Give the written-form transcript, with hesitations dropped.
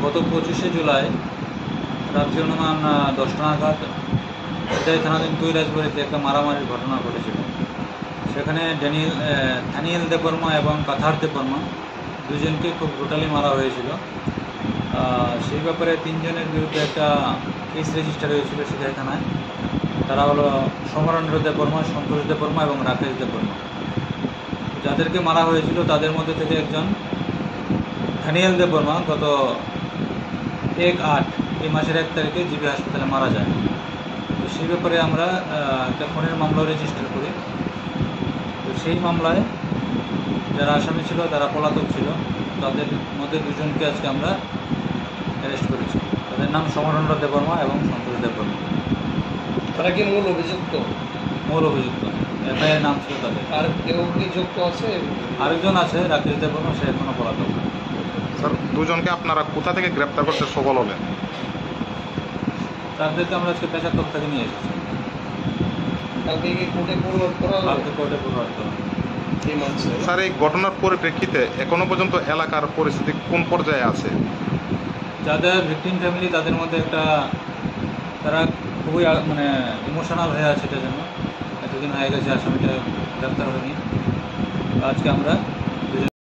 গত 25শে জুলাই রাত্রি অনুমান 10টা নাগাদ এটাই থানাধীন কৈলাসবাড়িতে একটা মারামারির ঘটনা ঘটেছিল। সেখানে থানিয়েল দেববর্মা এবং কাথার দেববর্মা দুজনকে খুব ব্রুটালি মারা হয়েছিল। সেই ব্যাপারে 3 জনের বিরুদ্ধে একটা কেস রেজিস্টার হয়েছিল সিধাই থানায়। তারা হলো সমরেন্দ্র দেববর্মা, সন্তোষ দেববর্মা এবং রাকেশ দেববর্মা। যাদেরকে মারা হয়েছিল তাদের মধ্যে থেকে একজন থানিয়েল দেববর্মা গত 1/8 এই মাসের 1 তারিখে জিবি হাসপাতালে মারা যায়। তো সেই ব্যাপারে আমরা একটা খুনের মামলা রেজিস্টার করি। তো সেই মামলায় যারা আসামি ছিল তারা পলাতক ছিল। তাদের মধ্যে দুজনকে আজকে আমরা অ্যারেস্ট করেছি। তাদের নাম সমরেন্দ্র দেববর্মা এবং সন্তোষ দেববর্মা। তারা কি মূল অভিযুক্ত? মূল অভিযুক্ত, এফআইআর নাম ছিল তাদের। আর কেউ কি যুক্ত আছে? আরেকজন আছে রাকেশ দেববর্মা, সে এখনও পলাতক। স্যার, দুজনকে আপনারা কোথা থেকে গ্রেপ্তার করতে সফল হলেন? তাদেরকে আমরা আজকে পেশাতক থেকে নিয়ে এসেছি। কালকে কি কোর্টে ফরওয়ার্ড করা হবে? কালকে কোর্টে ফরওয়ার্ড করা হবে। এই মানছে স্যার, এই ঘটনার পরিপ্রেক্ষিতে এখনো পর্যন্ত এলাকার পরিস্থিতি কোন পর্যায়ে আছে? যাদের ভিকটিম ফ্যামিলি তাদের মধ্যে একটা তারা খুবই ইমোশনাল হয়ে আছে। এটার জন্য এতদিন হয়ে গেছে আসামিটা গ্রেপ্তার হয়নি। আজকে আমরা